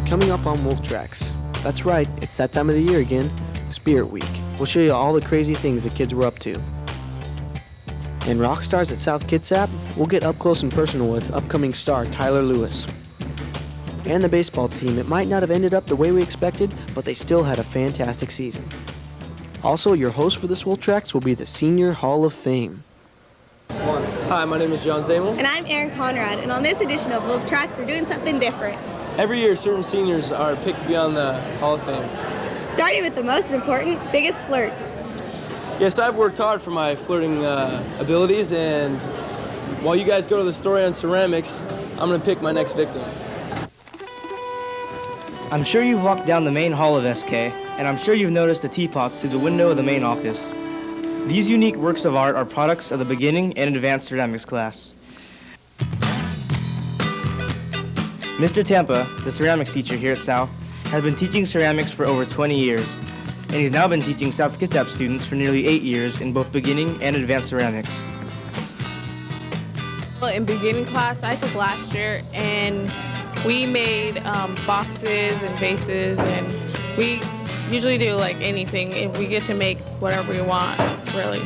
Coming up on Wolf Tracks. That's right, it's that time of the year again, Spirit Week. We'll show you all the crazy things the kids were up to. And rock stars at South Kitsap, we'll get up close and personal with upcoming star Tyler Lewis. And the baseball team, it might not have ended up the way we expected, but they still had a fantastic season. Also, your host for this Wolf Tracks will be the Senior Hall of Fame. Hi, my name is John Sehmel. And I'm Erin Conrad, and on this edition of Wolf Tracks, we're doing something different. Every year, certain seniors are picked to be on the Hall of Fame. Starting with the most important, biggest flirts. Yes, I've worked hard for my flirting abilities, and while you guys go to the story on ceramics, I'm going to pick my next victim. I'm sure you've walked down the main hall of SK, and I'm sure you've noticed the teapots through the window of the main office. These unique works of art are products of the beginning and advanced ceramics class. Mr. Tampa, the ceramics teacher here at South, has been teaching ceramics for over 20 years, and he's now been teaching South Kitsap students for nearly 8 years in both beginning and advanced ceramics. Well, in beginning class I took last year, and we made boxes and vases, and we usually do like anything, and we get to make whatever we want, really.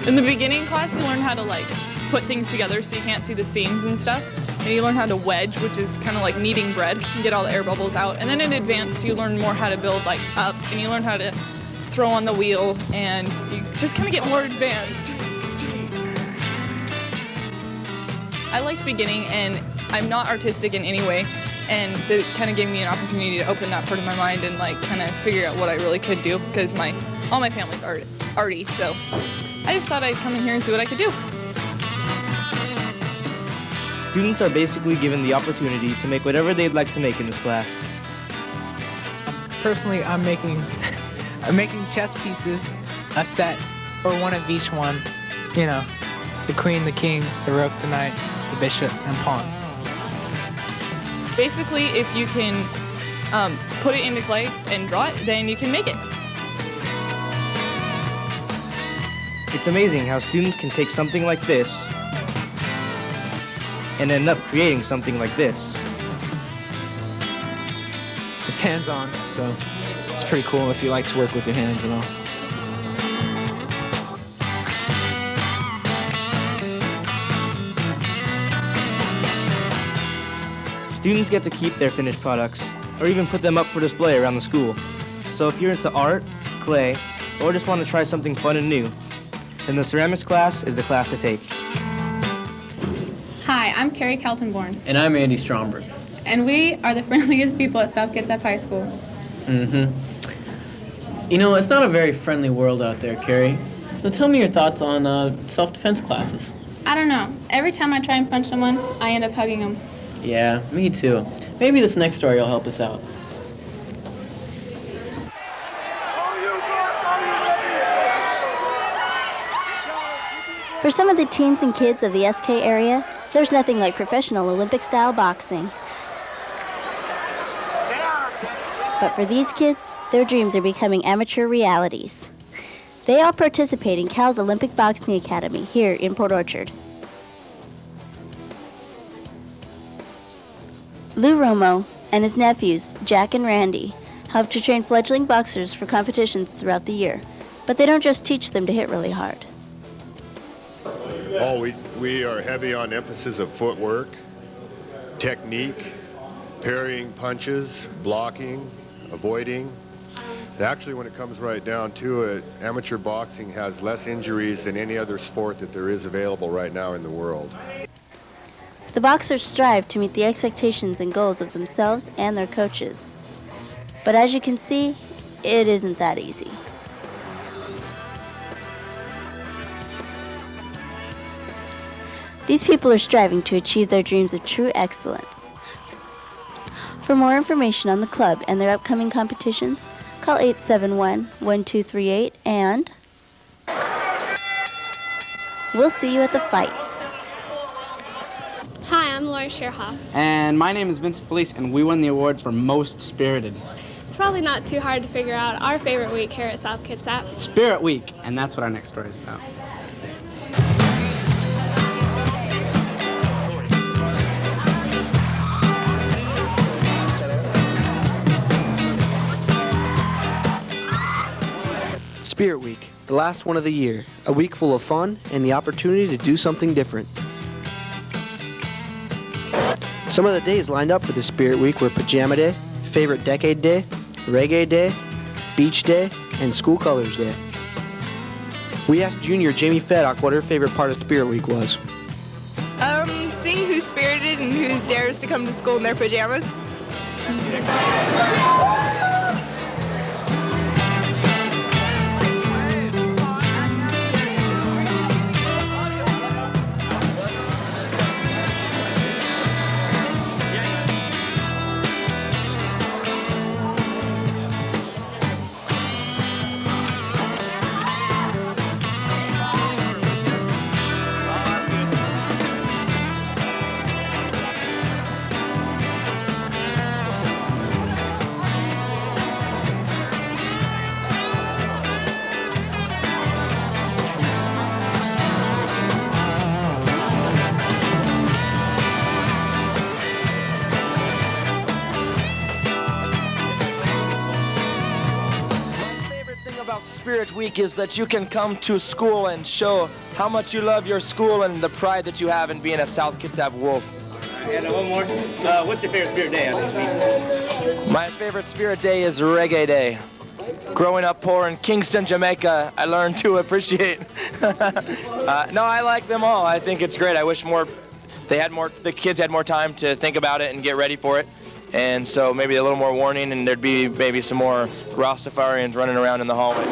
In the beginning class, you learn how to like put things together so you can't see the seams and stuff. And you learn how to wedge, which is kind of like kneading bread, and get all the air bubbles out. And then in advanced, you learn more how to build like up, and you learn how to throw on the wheel, and you just kind of get more advanced. I liked beginning, and I'm not artistic in any way, and it kind of gave me an opportunity to open that part of my mind and like kind of figure out what I really could do, because all my family's arty, so I just thought I'd come in here and see what I could do. Students are basically given the opportunity to make whatever they'd like to make in this class. Personally, I'm making chess pieces, a set, or one of each one. You know, the queen, the king, the rook, the knight, the bishop, and pawn. Basically, if you can put it into clay and draw it, then you can make it. It's amazing how students can take something like this and end up creating something like this. It's hands-on, so it's pretty cool if you like to work with your hands and all. Students get to keep their finished products, or even put them up for display around the school. So if you're into art, clay, or just want to try something fun and new, then the ceramics class is the class to take. Hi, I'm Kari Kaltenborn. And I'm Andy Stromberg. And we are the friendliest people at South Kitsap High School. You know, it's not a very friendly world out there, Kari. So tell me your thoughts on self-defense classes. I don't know. Every time I try and punch someone, I end up hugging them. Yeah, me too. Maybe this next story will help us out. For some of the teens and kids of the SK area, there's nothing like professional Olympic-style boxing. But for these kids, their dreams are becoming amateur realities. They all participate in Cal's Olympic Boxing Academy here in Port Orchard. Lou Romo and his nephews, Jack and Randy, help to train fledgling boxers for competitions throughout the year. But they don't just teach them to hit really hard. Oh, we are heavy on emphasis of footwork, technique, parrying punches, blocking, avoiding. Actually, when it comes right down to it, amateur boxing has less injuries than any other sport that there is available right now in the world. The boxers strive to meet the expectations and goals of themselves and their coaches. But as you can see, it isn't that easy. These people are striving to achieve their dreams of true excellence. For more information on the club and their upcoming competitions, call 871-1238 and we'll see you at the fights. Hi, I'm Scheirhoff. And my name is Vincent Felice, and we won the award for Most Spirited. It's probably not too hard to figure out our favorite week here at South Kitsap. Spirit Week, and that's what our next story is about. the last one of the year, a week full of fun and the opportunity to do something different. Some of the days lined up for the Spirit Week were Pajama Day, Favorite Decade Day, Reggae Day, Beach Day, and School Colors Day. We asked junior Jamie Feddock what her favorite part of Spirit Week was. Seeing who's spirited and who dares to come to school in their pajamas. Spirit Week is that you can come to school and show how much you love your school and the pride that you have in being a South Kitsap Wolf. And one more. What's your favorite Spirit Day on this week? My favorite Spirit Day is Reggae Day. Growing up poor in Kingston, Jamaica, I learned to appreciate. No, I like them all. I think it's great. I wish the kids had more time to think about it and get ready for it. And so maybe a little more warning, and there'd be maybe some more Rastafarians running around in the hallway.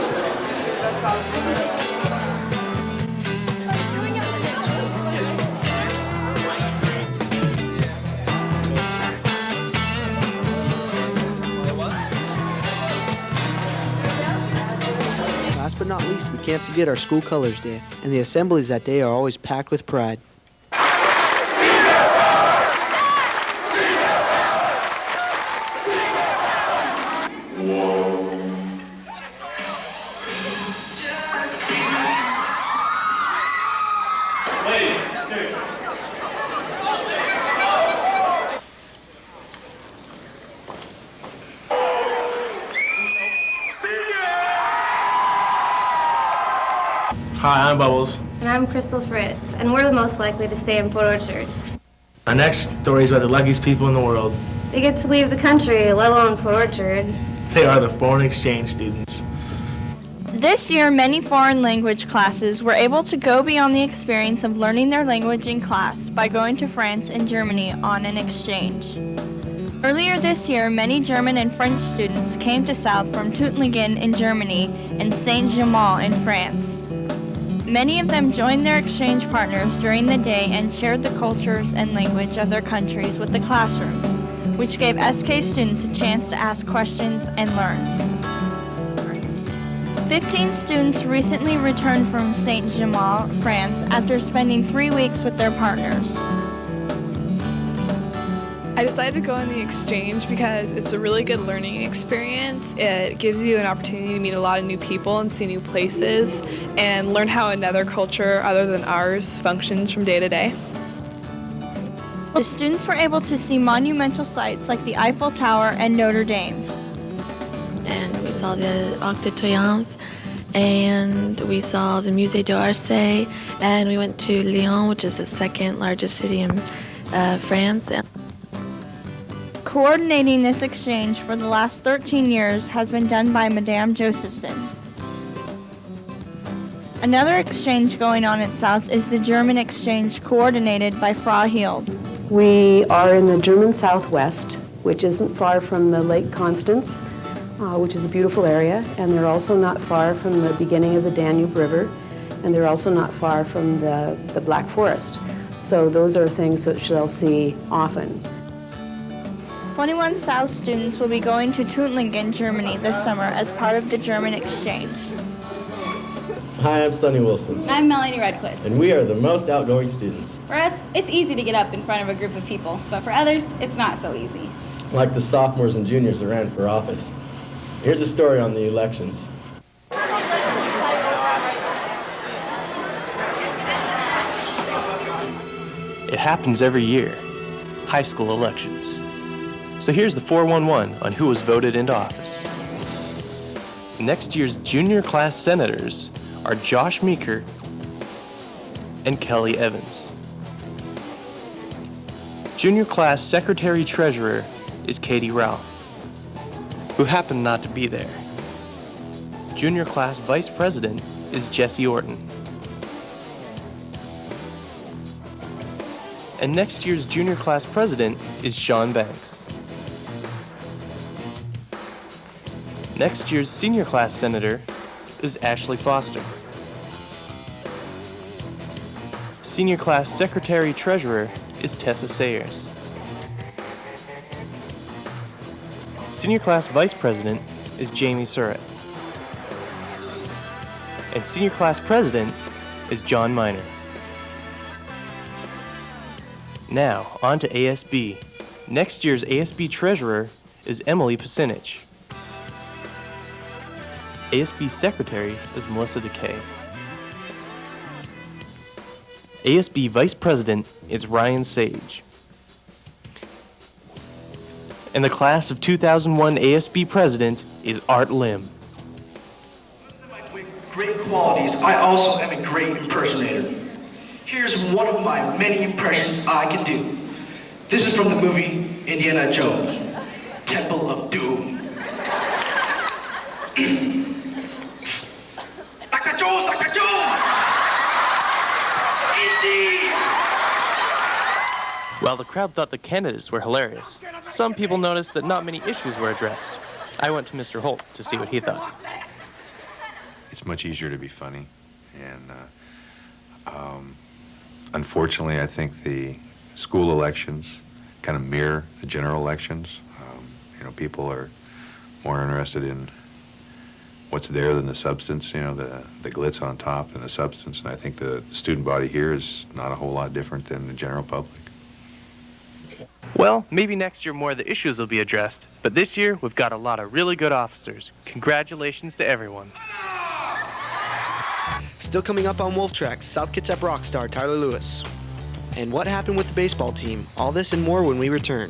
Last but not least, we can't forget our School Colors Day, and the assemblies that day are always packed with pride. Hi, I'm Bubbles. And I'm Crystal Fritz, and we're the most likely to stay in Port Orchard. Our next story is about the luckiest people in the world. They get to leave the country, let alone Port Orchard. They are the foreign exchange students. This year, many foreign language classes were able to go beyond the experience of learning their language in class by going to France and Germany on an exchange. Earlier this year, many German and French students came to South from Tuttlingen in Germany and Saint-Sehmel in France. Many of them joined their exchange partners during the day and shared the cultures and language of their countries with the classrooms, which gave SK students a chance to ask questions and learn. 15 students recently returned from Saint-Sehmel, France, after spending 3 weeks with their partners. I decided to go on the exchange because it's a really good learning experience. It gives you an opportunity to meet a lot of new people and see new places and learn how another culture other than ours functions from day to day. The students were able to see monumental sites like the Eiffel Tower and Notre Dame. And we saw the Arc de Triomphe, and we saw the Musée d'Orsay, and we went to Lyon, which is the second largest city in France. Coordinating this exchange for the last 13 years has been done by Madame Josephson. Another exchange going on at South is the German exchange coordinated by Frau Hield. We are in the German Southwest, which isn't far from the Lake Constance, which is a beautiful area, and they're also not far from the beginning of the Danube River, and they're also not far from the Black Forest. So those are things which they'll see often. 21 South students will be going to Tuttlingen, Germany this summer as part of the German exchange. Hi, I'm Sonny Wilson. And I'm Melanie Rudquist. And we are the most outgoing students. For us, it's easy to get up in front of a group of people, but for others, it's not so easy. Like the sophomores and juniors that ran for office. Here's a story on the elections. It happens every year, high school elections. So here's the 411 on who was voted into office. Next year's junior class senators are Josh Meeker and Kelly Evans. Junior class secretary-treasurer is Katie Ralph, who happened not to be there. Junior class vice president is Jesse Orton. And next year's junior class president is Sean Banks. Next year's senior class senator is Ashley Foster. Senior class secretary-treasurer is Tessa Sayers. Senior class vice president is Jamie Surratt. And senior class president is John Miner. Now, on to ASB. Next year's ASB treasurer is Emily Pasinich. ASB secretary is Melissa DeKay. ASB vice president is Ryan Sage. And the class of 2001 ASB president is Art Lim. With great qualities, I also am a great impersonator. Here's one of my many impressions I can do. This is from the movie Indiana Jones, Temple of Doom. Dr. Jones, Dr. Jones! Indeed! While the crowd thought the candidates were hilarious, some people noticed that not many issues were addressed. I went to Mr. Holt to see what he thought. It's much easier to be funny, and unfortunately, I think the school elections kind of mirror the general elections. People are more interested in what's there than the substance, the glitz on top than the substance, and I think the student body here is not a whole lot different than the general public. Well, maybe next year more of the issues will be addressed, but this year we've got a lot of really good officers. Congratulations to everyone. Still coming up on Wolf Tracks, South Kitsap rock star Tyler Lewis. And what happened with the baseball team? All this and more when we return.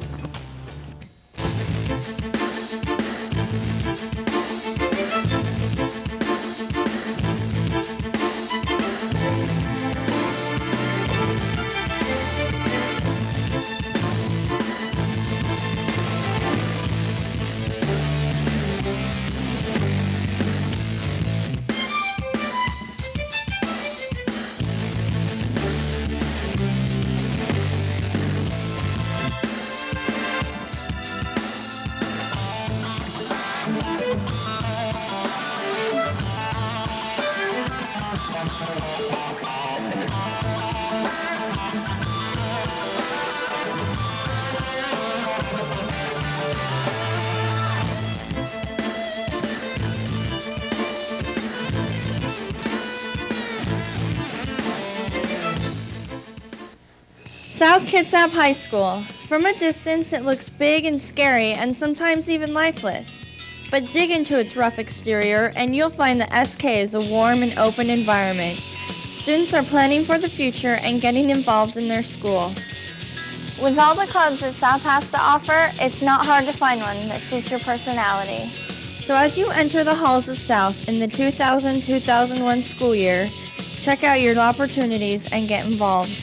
South Kitsap High School. From a distance, it looks big and scary and sometimes even lifeless. But dig into its rough exterior and you'll find the SK is a warm and open environment. Students are planning for the future and getting involved in their school. With all the clubs that South has to offer, it's not hard to find one that suits your personality. So as you enter the halls of South in the 2000-2001 school year, check out your opportunities and get involved.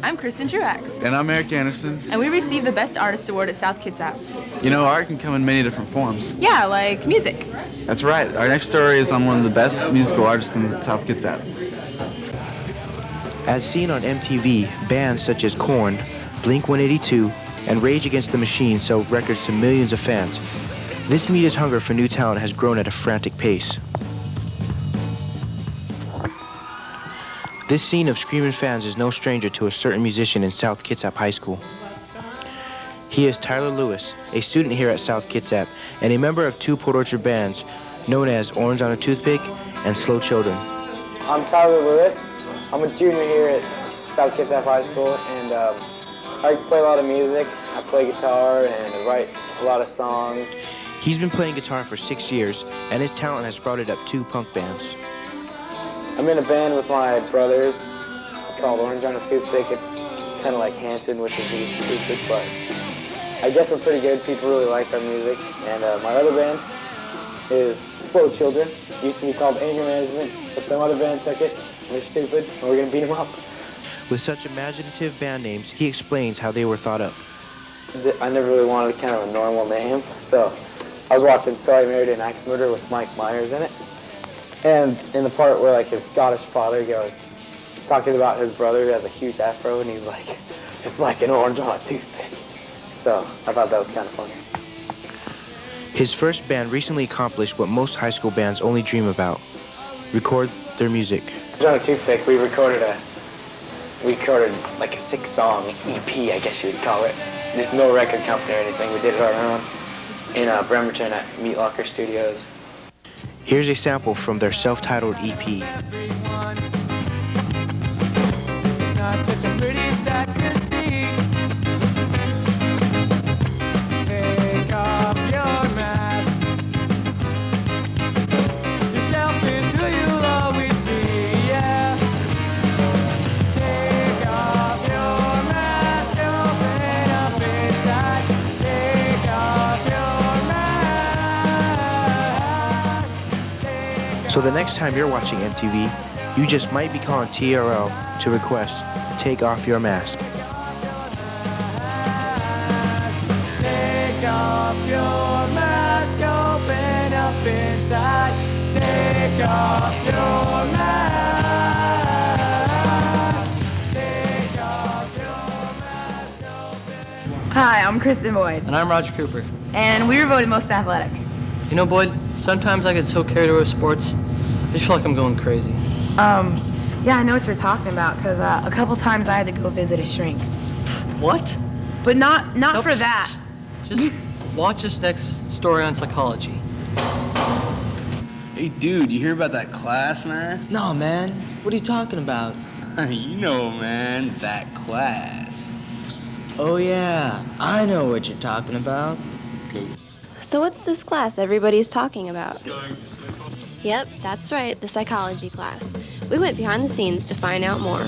I'm Kristen Truax. And I'm Eric Anderson. And we received the Best Artist Award at South Kitsap. You know, art can come in many different forms. Yeah, like music. That's right. Our next story is on one of the best musical artists in South Kitsap. As seen on MTV, bands such as Korn, Blink-182, and Rage Against the Machine sell records to millions of fans. This media's hunger for new talent has grown at a frantic pace. This scene of screaming fans is no stranger to a certain musician in South Kitsap High School. He is Tyler Lewis, a student here at South Kitsap, and a member of two Port Orchard bands known as Orange on a Toothpick and Slow Children. I'm Tyler Lewis. I'm a junior here at South Kitsap High School, and I like to play a lot of music. I play guitar and I write a lot of songs. He's been playing guitar for 6 years, and his talent has sprouted up 2 punk bands. I'm in a band with my brothers called Orange on a Toothpick. It's kind of like Hanson, which is really stupid, but I guess we're pretty good. People really like our music. And my other band is Slow Children. It used to be called Anger Management, but some other band took it. They're stupid, and we're going to beat them up. With such imaginative band names, he explains how they were thought up. I never really wanted kind of a normal name, so I was watching So I Married an Axe Murderer with Mike Myers in it. And in the part where like his Scottish father goes, he's talking about his brother who has a huge afro, and he's like, it's like an orange on a toothpick. So I thought that was kind of funny. His first band recently accomplished what most high school bands only dream about: record their music. Orange on a Toothpick, we recorded like a 6-song EP, I guess you would call it. There's no record company or anything. We did it our own in Bremerton at Meat Locker Studios. Here's a sample from their self-titled EP. It's not such a pretty sight to see. Take off your mask. Yourself is who you'll always be, yeah. Take off your mask, open up inside. Take off your mask. So the next time you're watching MTV, you just might be calling TRL to request Take Off Your Mask. Take off your mask, open up inside. Take off your mask. Take off your mask, open. Hi, I'm Kristen Boyd. And I'm Roger Cooper. And we were voted most athletic. You know, Boyd, sometimes I get so carried away with sports, I just feel like I'm going crazy. Yeah, I know what you're talking about, because a couple times I had to go visit a shrink. What? But not Nope, for that. Just watch this next story on psychology. Hey, dude, you hear about that class, man? No, man. What are you talking about? You know, man, that class. Oh, yeah. I know what you're talking about. So what's this class everybody's talking about? Yep, that's right, the psychology class. We went behind the scenes to find out more.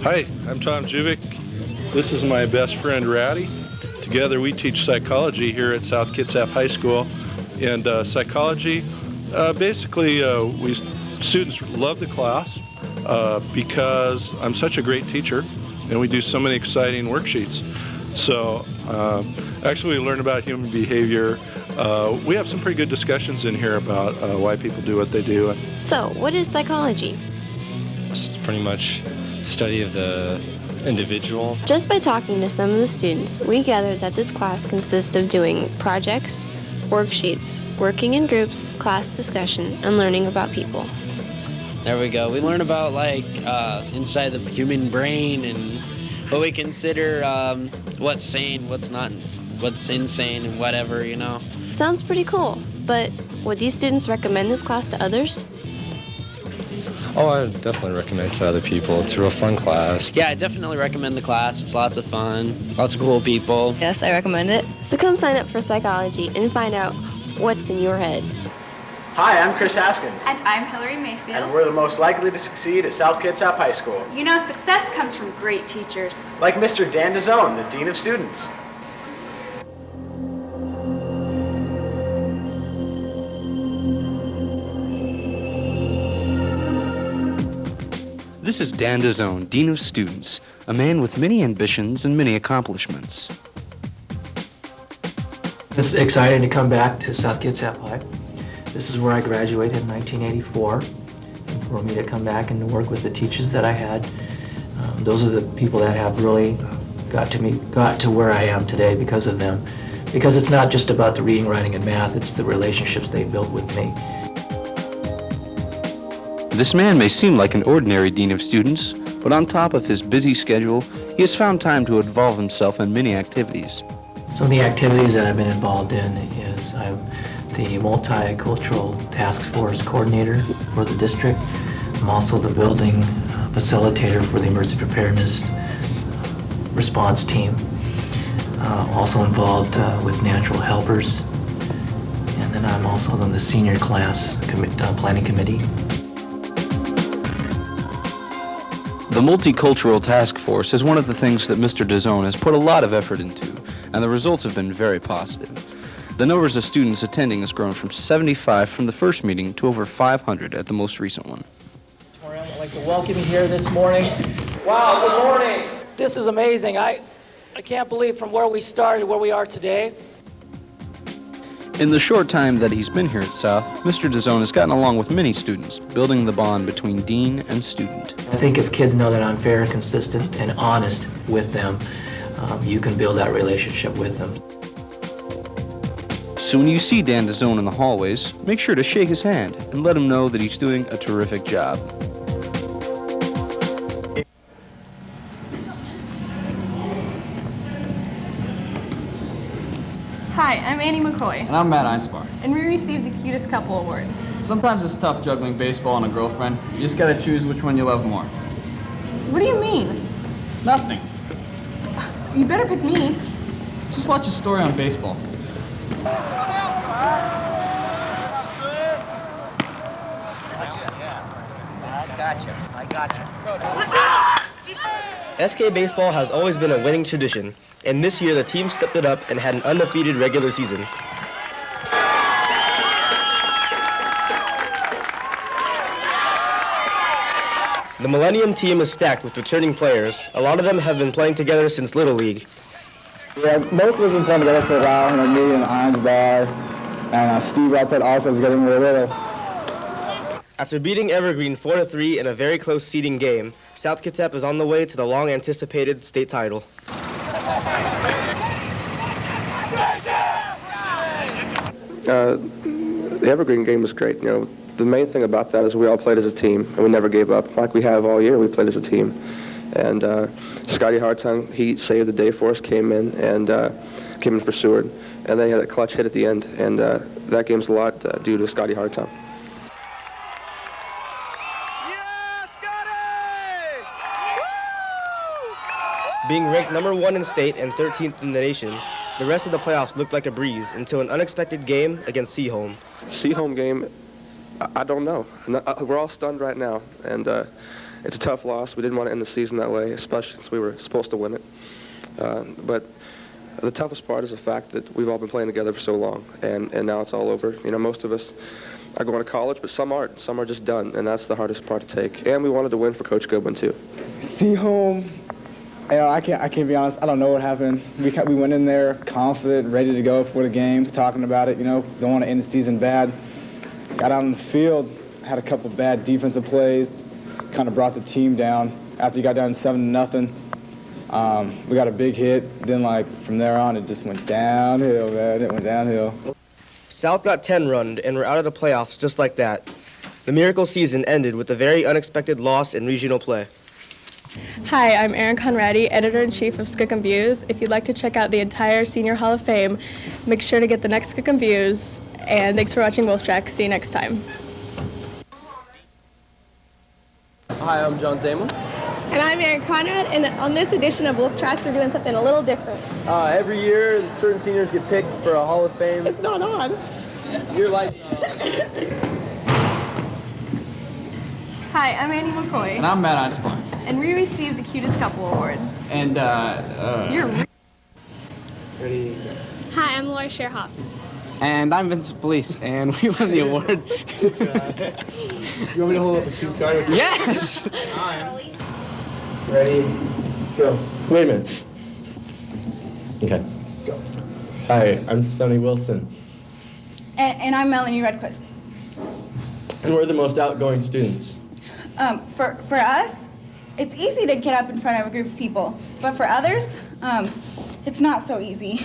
Hi, I'm Tom Juvic. This is my best friend, Rowdy. Together we teach psychology here at South Kitsap High School. And psychology, basically, students love the class because I'm such a great teacher and we do so many exciting worksheets. So actually we learn about human behavior. We have some pretty good discussions in here about why people do what they do. So, what is psychology? It's pretty much study of the individual. Just by talking to some of the students, we gathered that this class consists of doing projects, worksheets, working in groups, class discussion, and learning about people. There we go. We learn about inside the human brain and what we consider what's sane, what's not, what's insane, and whatever, you know. Sounds pretty cool, but would these students recommend this class to others? Oh, I would definitely recommend it to other people. It's a real fun class. Yeah, I definitely recommend the class. It's lots of fun, lots of cool people. Yes, I recommend it. So come sign up for psychology and find out what's in your head. Hi, I'm Chris Haskins. And I'm Hillary Mayfield. And we're the most likely to succeed at South Kitsap High School. You know, success comes from great teachers. Like Mr. Dan DeZone, the Dean of Students. The This is Dan DeZone, Dean of Students, a man with many ambitions and many accomplishments. It's exciting to come back to South Kitsap High. This is where I graduated in 1984. And for me to come back and to work with the teachers that I had, those are the people that have really got to where I am today because of them. Because it's not just about the reading, writing, and math, it's the relationships they built with me. This man may seem like an ordinary Dean of Students, but on top of his busy schedule, he has found time to involve himself in many activities. Some of the activities that I've been involved in is I'm the Multicultural Task Force Coordinator for the district. I'm also the building facilitator for the Emergency Preparedness Response Team. Also involved with Natural Helpers. And then I'm also on the Senior Class Planning Committee. The Multicultural Task Force is one of the things that Mr. DeZone has put a lot of effort into, and the results have been very positive. The numbers of students attending has grown from 75 from the first meeting to over 500 at the most recent one. I'd like to welcome you here this morning. Wow, good morning. This is amazing. I can't believe from where we started, where we are today. In the short time that he's been here at South, Mr. DeZone has gotten along with many students, building the bond between dean and student. I think if kids know that I'm fair, consistent, and honest with them, you can build that relationship with them. So when you see Dan DeZone in the hallways, make sure to shake his hand and let him know that he's doing a terrific job. Hi, I'm Annie McCoy. And I'm Matt Einspar. And we received the Cutest Couple Award. Sometimes it's tough juggling baseball and a girlfriend. You just gotta choose which one you love more. What do you mean? Nothing. You better pick me. Just watch a story on baseball. I gotcha. SK Baseball has always been a winning tradition, and this year the team stepped it up and had an undefeated regular season. The Millennium team is stacked with returning players. A lot of them have been playing together since Little League. Yeah, most of us have been playing together for a while, me and Einsbar, and Steve out there also is getting really little. After beating Evergreen 4-3 in a very close seeding game, South Kitsap is on the way to the long-anticipated state title. The Evergreen game was great. You know, the main thing about that is we all played as a team, and we never gave up. Like we have all year, we played as a team. And Scotty Hartung, he saved the day for us, came in for Seward, and then he had a clutch hit at the end, and that game's a lot due to Scotty Hartung. Being ranked number 1 in state and 13th in the nation, the rest of the playoffs looked like a breeze until an unexpected game against Sehmel. Sehmel game, I don't know. We're all stunned right now, and it's a tough loss. We didn't want to end the season that way, especially since we were supposed to win it. But the toughest part is the fact that we've all been playing together for so long, and now it's all over. You know, most of us are going to college, but some aren't. Some are just done, and that's the hardest part to take. And we wanted to win for Coach Goodwin, too. Sehmel, you know, I can't be honest. I don't know what happened. We went in there confident, ready to go for the game, talking about it. You know, don't want to end the season bad. Got out on the field, had a couple bad defensive plays, kind of brought the team down. After you got down 7-0, we got a big hit. Then, from there on, it just went downhill, man. It went downhill. South got 10-runned and were out of the playoffs just like that. The miracle season ended with a very unexpected loss in regional play. Hi, I'm Erin Conrad, Editor-in-Chief of Skookum Views. If you'd like to check out the entire Senior Hall of Fame, make sure to get the next Skookum Views. And thanks for watching Wolf Track. See you next time. Hi, I'm John Sehmel. And I'm Erin Conrad, and on this edition of Wolf Tracks, we're doing something a little different. Every year, certain seniors get picked for a Hall of Fame. It's not on. You're like... Hi, I'm Annie McCoy. And I'm Matt Einspar. And we received the Cutest Couple Award. And, You're Ready? Hi, I'm Scheirhoff. And I'm Vincent Felice, and we won the award. You want me to hold up a cue card with you? Yes! Ready, go. Wait a minute. Okay. Go. Hi, I'm Sonny Wilson, And I'm Melanie Rudquist. and we're the most outgoing students. For us, it's easy to get up in front of a group of people, but for others, it's not so easy.